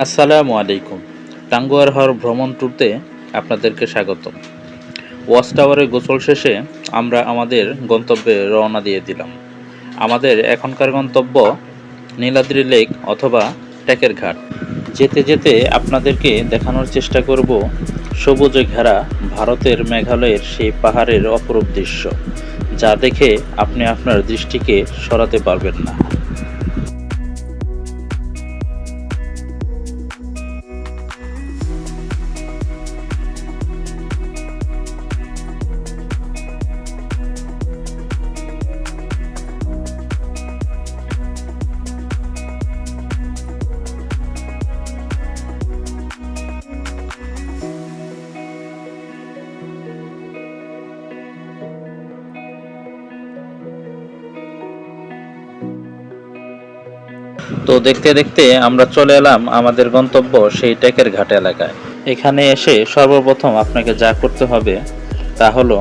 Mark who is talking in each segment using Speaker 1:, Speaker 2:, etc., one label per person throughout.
Speaker 1: আসসালামু আলাইকুম। টাঙ্গুয়ার হাওর ভ্রমণ ট্যুরতে আপনাদেরকে স্বাগতম। ওয়াচ টাওয়ারে গোসল শেষে আমরা আমাদের গন্তব্যে রওনা দিয়ে দিলাম। আমাদের এখনকার গন্তব্য নীলাদ্রি লেক অথবা ট্যাকের ঘাট। যেতে যেতে আপনাদেরকে দেখানোর চেষ্টা করব সবুজে ঘেরা ভারতের মেঘালয়ের সেই পাহাড়ের অপরূপ দৃশ্য, যা দেখে আপনি আপনার দৃষ্টিকে সরাতে পারবেন না। তো দেখতে দেখতে আমরা চলে এলাম আমাদের গন্তব্য সেই ট্যাকের ঘাট এলাকায়। এখানে এসে সর্বপ্রথম আপনাকে যা করতে হবে তা হলো,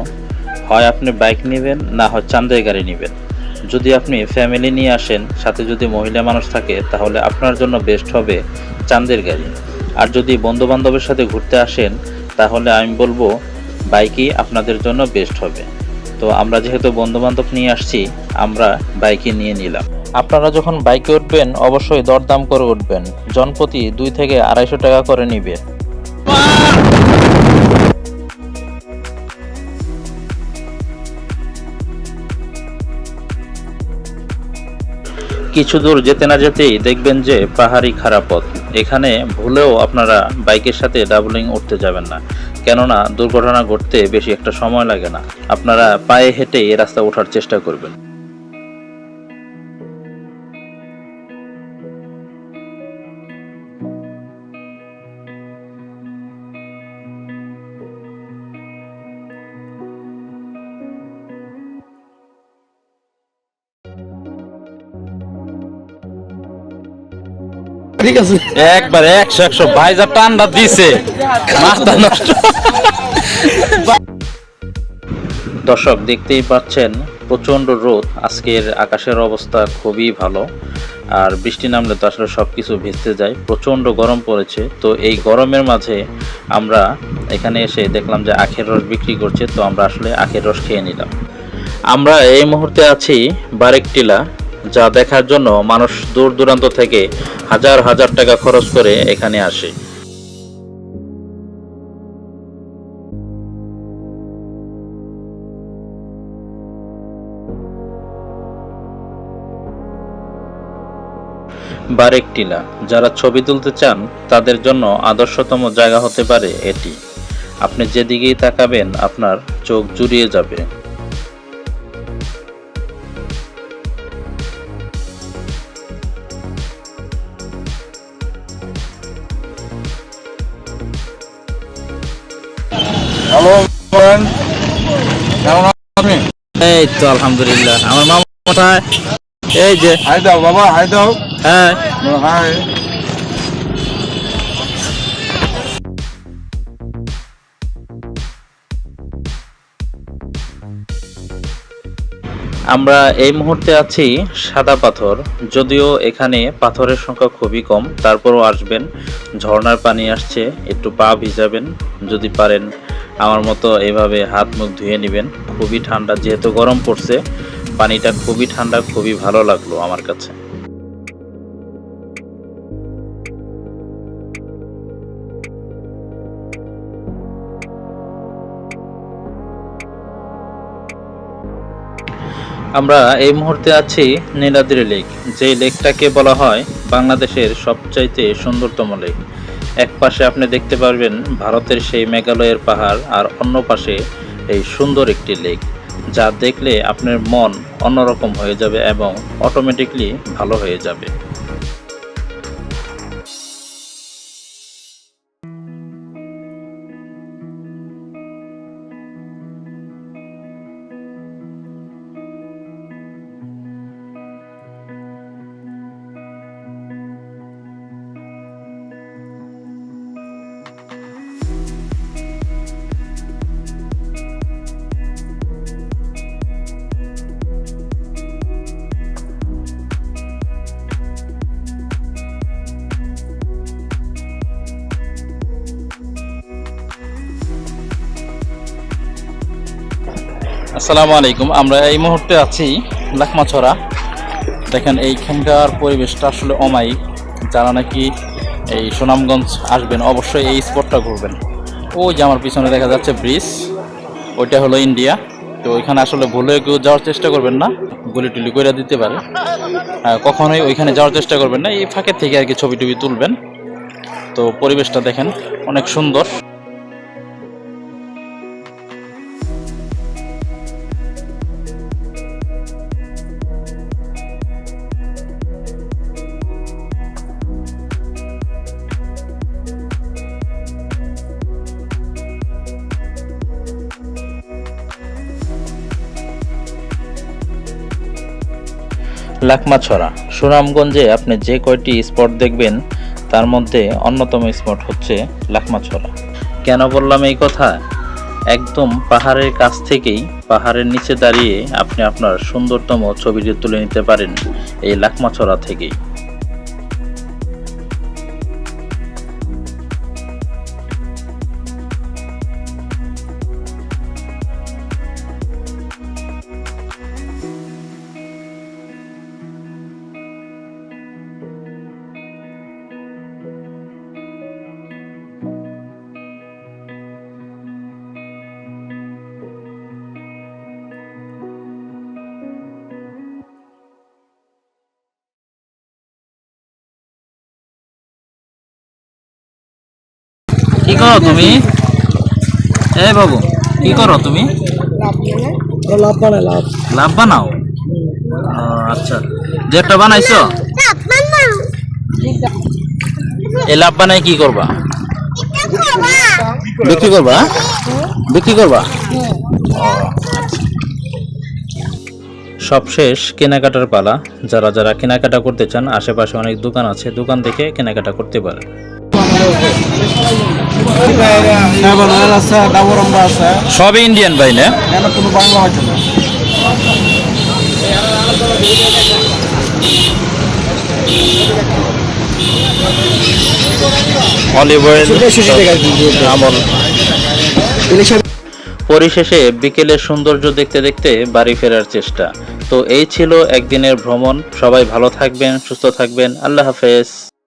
Speaker 1: হয় আপনি বাইক নেবেন, না হয় চাঁদের গাড়ি নেবেন। যদি আপনি ফ্যামিলি নিয়ে আসেন, সাথে যদি মহিলা মানুষ থাকে, তাহলে আপনার জন্য বেস্ট হবে চাঁদের গাড়ি। আর যদি বন্ধু বান্ধবের সাথে ঘুরতে আসেন, তাহলে আমি বলবো বাইকই আপনাদের জন্য বেস্ট হবে। তো আমরা যেহেতু বন্ধু বান্ধব নিয়ে আসছি, আমরা বাইকই নিয়ে নিলাম। আপনারা যখন বাইকে উঠবেন অবশ্যই দরদাম করে উঠবেন। জনপ্রতি 2 থেকে 250 টাকা করে নিবে। কিছু দূর যেতে না যেতেই দেখবেন যে পাহাড়ি খারাপ পথ। এখানে ভুলেও আপনারা বাইকের সাথে ডাবলিং উঠতে যাবেন না, কেননা দুর্ঘটনা ঘটতে বেশি একটা সময় লাগে না। আপনারা পায়ে হেঁটে এই রাস্তা ওঠার চেষ্টা করবেন।
Speaker 2: ঠিক আছে।
Speaker 1: একবার 100 ভাই যা টান্ডা দিছে, মাথা নষ্ট। দর্শক দেখতেই পাচ্ছেন প্রচণ্ড রোদ। আজকের আকাশের অবস্থা খুবই ভালো, আর বৃষ্টি নামলে তো আসলে সব কিছু ভেস্তে যায়। প্রচণ্ড গরম পড়েছে। তো এই গরমের মাঝে আমরা এখানে এসে দেখলাম যে আখের রস বিক্রি করছে, তো আমরা আসলে আখের রস খেয়ে নিলাম। আমরা এই মুহূর্তে আছি বারেকটিলা, যা দেখার জন্য মানুষ দূর দূরান্ত থেকে হাজার হাজার টাকা খরচ করে এখানে আসে। বারেকটিলা, যারা ছবি তুলতে চান তাদের জন্য আদর্শতম জায়গা হতে পারে এটি। আপনি যেদিকেই তাকাবেন আপনার চোখ জুড়িয়ে যাবে।
Speaker 2: হ্যালো বলেন, কেমন আপনি?
Speaker 1: এই তো আলহামদুলিল্লাহ। আমার মামা কোথায়? এই যে।
Speaker 2: হাই দাও বাবা, হাই দাও।
Speaker 1: হ্যাঁ,
Speaker 2: হাই।
Speaker 1: আমরা এই মুহূর্তে আছি সাদা পাথর। যদিও এখানে পাথরের সংখ্যা খুবই কম, তারপরও আসবেন। ঝর্ণার পানি আসছে, একটু পা ভিজাবেন। যদি পারেন আমার মতো এভাবে হাত মুখ ধুয়ে নেবেন। খুবই ঠান্ডা, যেহেতু গরম পড়ছে, পানিটা খুবই ঠান্ডা, খুবই ভালো লাগলো আমার কাছে। আমরা এই মুহূর্তে আছি নীলাদ্রি লেক, যে লেকটাকে বলা হয় বাংলাদেশের সবচাইতে সুন্দরতম লেক। এক পাশে আপনি দেখতে পারবেন ভারতের সেই মেঘালয়ের পাহাড়, আর অন্য পাশে এই সুন্দর একটি লেক, যা দেখলে আপনার মন অন্যরকম হয়ে যাবে এবং অটোমেটিকলি ভালো হয়ে যাবে। আসসালামু আলাইকুম। আমরা এই মুহূর্তে আছি লাকমাছড়া। দেখেন এইখানকার পরিবেশটা আসলে অমায়িক। যারা নাকি এই সুনামগঞ্জ আসবেন অবশ্যই এই স্পটটা ঘুরবেন। ওই যে আমার পিছনে দেখা যাচ্ছে ব্রিজ, ওইটা হলো ইন্ডিয়া। তো ওইখানে আসলে ভুলে কেউ যাওয়ার চেষ্টা করবেন না, গুলি টুলি করে দিতে পারে। কখনোই ওইখানে যাওয়ার চেষ্টা করবেন না, এই ফাঁকের থেকে আর কি ছবি টবি তুলবেন। তো পরিবেশটা দেখেন অনেক সুন্দর। লাকমাছড়া সুনামগঞ্জে আপনি যে কয়টি স্পট দেখবেন তার মধ্যে অন্যতম স্পট হচ্ছে লাকমাছড়া। কেন বললাম এই কথা? একদম পাহাড়ের কাছ থেকেই, পাহাড়ের নিচে দাঁড়িয়ে আপনি আপনার সুন্দরতম ছবিটি তুলে নিতে পারেন এই লাকমাছড়া থেকেই। কি করো তুমি? এ বাবু, কি করো তুমি? লাভ বানাও? আচ্ছা, যে একটা বানাইছো, এই লাভ বানাই কি করবা? বিক্রি করবা? বিক্রি করবা? সবশেষ কেনাকাটার পালা। যারা যারা কেনাকাটা করতে চান, আশেপাশে অনেক দোকান আছে, দোকান থেকে কেনাকাটা করতে পারেন। সবই ইন্ডিয়ান ভাই না?
Speaker 2: কোনো বাংলা হয়তো না।
Speaker 1: অলিভ অয়েল, আমল। পরিশেষে বিকেলের সৌন্দর্য দেখতে দেখতে বাড়ি ফেরার চেষ্টা। তো এই ছিল একদিনের ভ্রমণ। সবাই ভালো থাকবেন, সুস্থ থাকবেন। আল্লাহ হাফেজ।